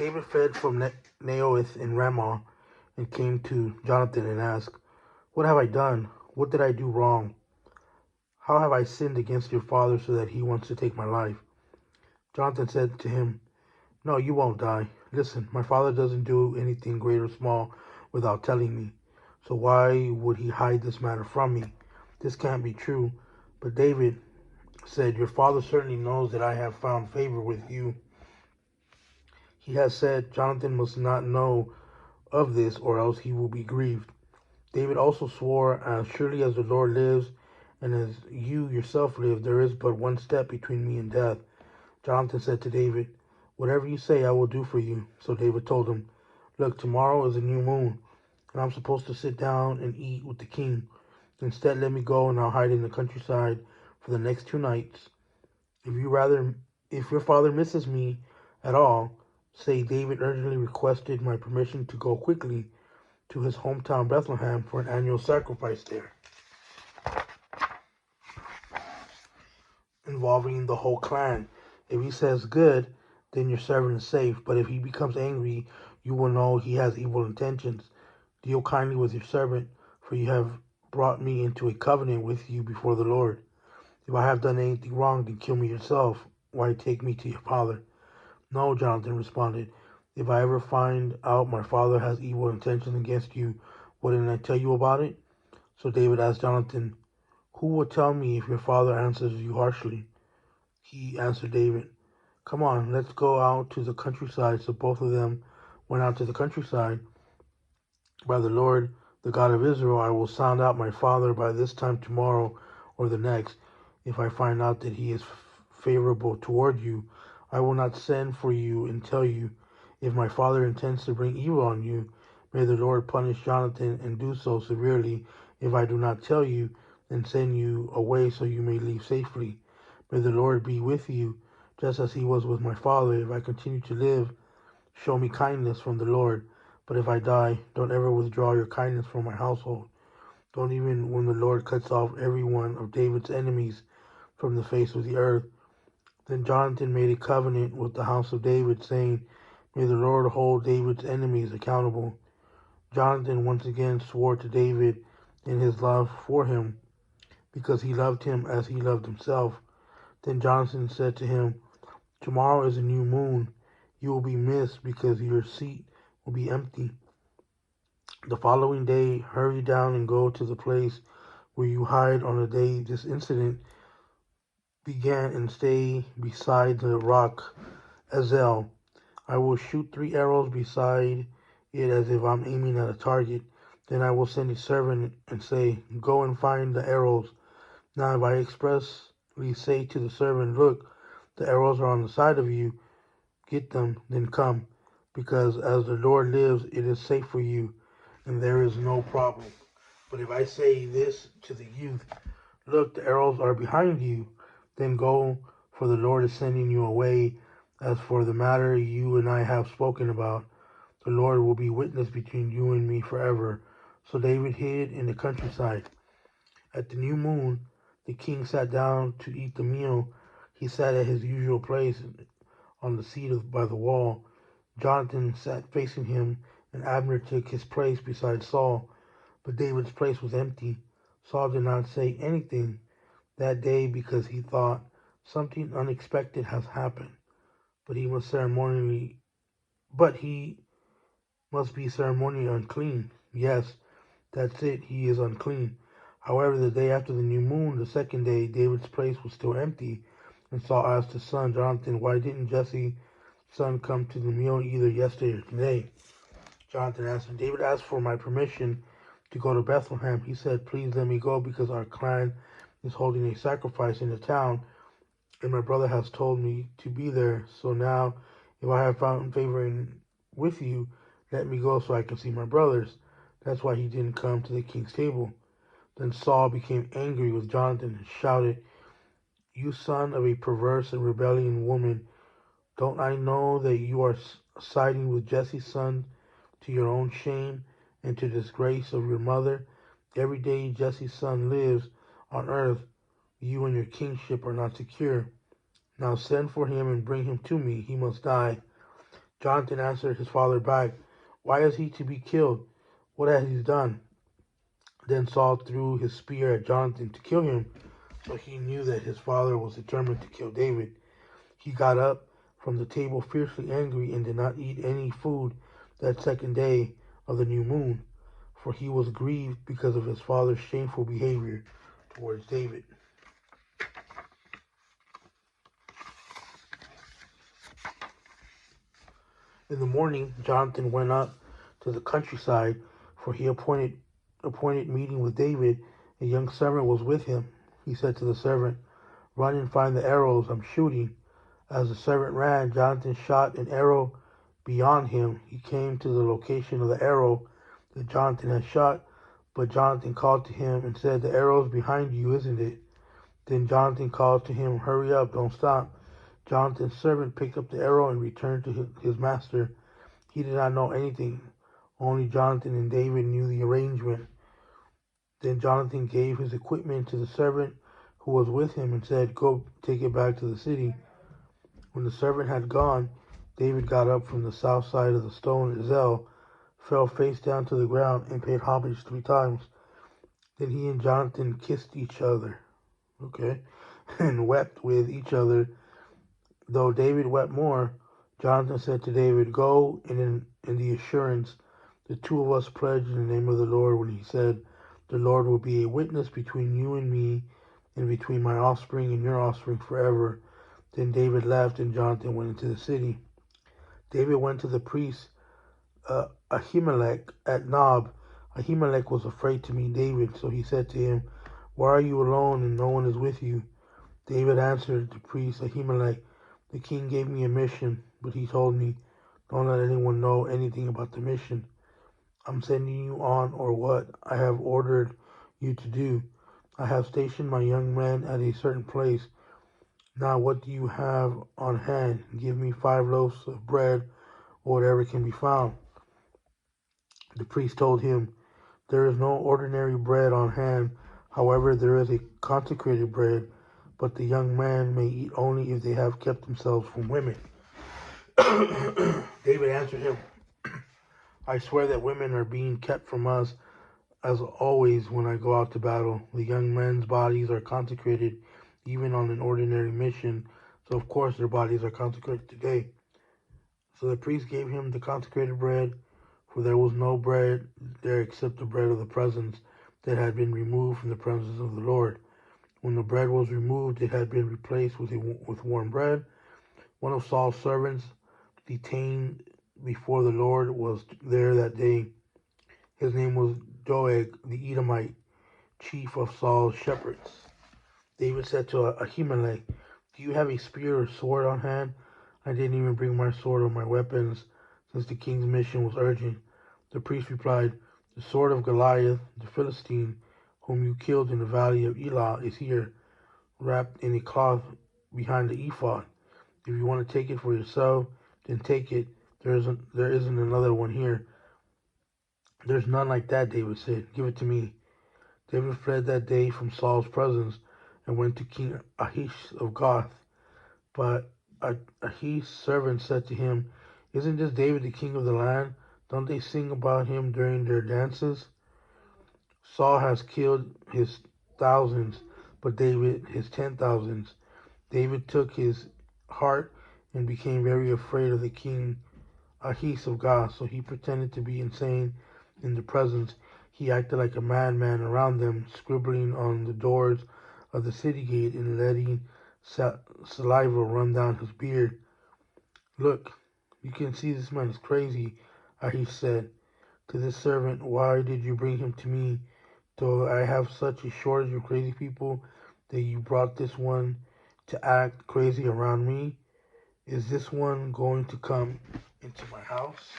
David fled from Naioth in Ramah and came to Jonathan and asked, "What have I done? What did I do wrong? How have I sinned against your father so that he wants to take my life?" Jonathan said to him, "No, you won't die. Listen, my father doesn't do anything great or small without telling me. So why would he hide this matter from me? This can't be true." But David said, "Your father certainly knows that I have found favor with you. He has said, 'Jonathan must not know of this, or else he will be grieved.'" David also swore, "As surely as the Lord lives, and as you yourself live, there is but one step between me and death." Jonathan said to David, "Whatever you say, I will do for you." So David told him, "Look, tomorrow is a new moon, and I'm supposed to sit down and eat with the king. Instead, let me go and I'll hide in the countryside for the next 2 nights. If your father misses me at all, say David urgently requested my permission to go quickly to his hometown Bethlehem for an annual sacrifice there, involving the whole clan. If he says good, then your servant is safe. But if he becomes angry, you will know he has evil intentions. Deal kindly with your servant, for you have brought me into a covenant with you before the Lord. If I have done anything wrong, then kill me yourself. Why take me to your father?" "No," Jonathan responded. "If I ever find out my father has evil intentions against you, wouldn't I tell you about it?" So David asked Jonathan, "Who will tell me if your father answers you harshly?" He answered David, "Come on, let's go out to the countryside." So both of them went out to the countryside. "By the Lord, the God of Israel, I will sound out my father by this time tomorrow or the next. If I find out that he is favorable toward you, I will not send for you and tell you. If my father intends to bring evil on you, may the Lord punish Jonathan and do so severely. If I do not tell you, then send you away so you may leave safely. May the Lord be with you, just as he was with my father. If I continue to live, show me kindness from the Lord. But if I die, don't ever withdraw your kindness from my household. Don't even when the Lord cuts off every one of David's enemies from the face of the earth." Then Jonathan made a covenant with the house of David, saying, "May the Lord hold David's enemies accountable." Jonathan once again swore to David in his love for him, because he loved him as he loved himself. Then Jonathan said to him, "Tomorrow is a new moon. You will be missed because your seat will be empty. The following day, hurry down and go to the place where you hide on the day this incident began and stay beside the rock Ezel. I will shoot 3 arrows beside it as if I'm aiming at a target. Then I will send a servant and say, 'Go and find the arrows.' Now if I expressly say to the servant, 'Look, the arrows are on the side of you, get them, then come,' because as the Lord lives, it is safe for you, and there is no problem. But if I say this to the youth, 'Look, the arrows are behind you,' then go, for the Lord is sending you away. As for the matter you and I have spoken about, the Lord will be witness between you and me forever." So David hid in the countryside. At the new moon, the king sat down to eat the meal. He sat at his usual place on the seat by the wall. Jonathan sat facing him, and Abner took his place beside Saul. But David's place was empty. Saul did not say anything that day because he thought, "Something unexpected has happened, but he must be ceremonially unclean. Yes, that's it, he is unclean." However, the day after the new moon, the second day, David's place was still empty, and Saul asked his son Jonathan, "Why didn't Jesse's son come to the meal either yesterday or today?" Jonathan answered, "David asked for my permission to go to Bethlehem. He said, 'Please let me go because our clan is holding a sacrifice in the town, and my brother has told me to be there. So now, if I have found favor with you, let me go so I can see my brothers.' That's why he didn't come to the king's table." Then Saul became angry with Jonathan and shouted, "You son of a perverse and rebellious woman, don't I know that you are siding with Jesse's son to your own shame and to the disgrace of your mother? Every day Jesse's son lives on earth, you and your kingship are not secure. Now send for him and bring him to me. He must die." Jonathan answered his father back, "Why is he to be killed? What has he done?" Then Saul threw his spear at Jonathan to kill him, but he knew that his father was determined to kill David. He got up from the table fiercely angry and did not eat any food that second day of the new moon, for he was grieved because of his father's shameful behavior towards David. In the morning, Jonathan went up to the countryside, for he appointed meeting with David. A young servant was with him. He said to the servant, "Run and find the arrows I'm shooting." As the servant ran, Jonathan shot an arrow beyond him. He came to the location of the arrow that Jonathan had shot, but Jonathan called to him and said, "The arrow's behind you, isn't it?" Then Jonathan called to him, "Hurry up, don't stop." Jonathan's servant picked up the arrow and returned to his master. He did not know anything. Only Jonathan and David knew the arrangement. Then Jonathan gave his equipment to the servant who was with him and said, "Go take it back to the city." When the servant had gone, David got up from the south side of the stone at Zel, fell face down to the ground, and paid homage 3 times. Then he and Jonathan kissed each other, and wept with each other. Though David wept more, Jonathan said to David, "Go in the assurance, the two of us pledged in the name of the Lord when he said, 'The Lord will be a witness between you and me, and between my offspring and your offspring forever.'" Then David left, and Jonathan went into the city. David went to the priest Ahimelech at Nob. Ahimelech was afraid to meet David, so he said to him, "Why are you alone and no one is with you?" David answered the priest Ahimelech, "The king gave me a mission, but he told me, 'Don't let anyone know anything about the mission I'm sending you on or what I have ordered you to do. I have stationed my young men at a certain place. Now what do you have on hand? Give me 5 loaves of bread, or whatever can be found." The priest told him, "There is no ordinary bread on hand. However, there is a consecrated bread, but the young men may eat only if they have kept themselves from women." David answered him, "I swear that women are being kept from us as always when I go out to battle. The young men's bodies are consecrated even on an ordinary mission, so of course their bodies are consecrated today." So the priest gave him the consecrated bread, for there was no bread there except the bread of the presence that had been removed from the presence of the Lord. When the bread was removed, it had been replaced with warm bread. One of Saul's servants, detained before the Lord, was there that day. His name was Doeg the Edomite, chief of Saul's shepherds. David said to Ahimelech, "Do you have a spear or sword on hand?" "I didn't even bring my sword or my weapons, since the king's mission was urgent." The priest replied, "The sword of Goliath, the Philistine, whom you killed in the valley of Elah, is here, wrapped in a cloth behind the ephod. If you want to take it for yourself, then take it. There isn't another one here." "There's none like that," David said. "Give it to me." David fled that day from Saul's presence and went to King Achish of Gath. But Achish's servant said to him, "Isn't this David the king of the land? Don't they sing about him during their dances? Saul has killed his thousands, but David his 10,000s." David took his heart and became very afraid of the king Achish of Gath, so he pretended to be insane in their presence. He acted like a madman around them, scribbling on the doors of the city gate and letting saliva run down his beard. "Look, you can see this man is crazy," Achish said to this servant. "Why did you bring him to me? Do I have such a shortage of crazy people that you brought this one to act crazy around me? Is this one going to come into my house?"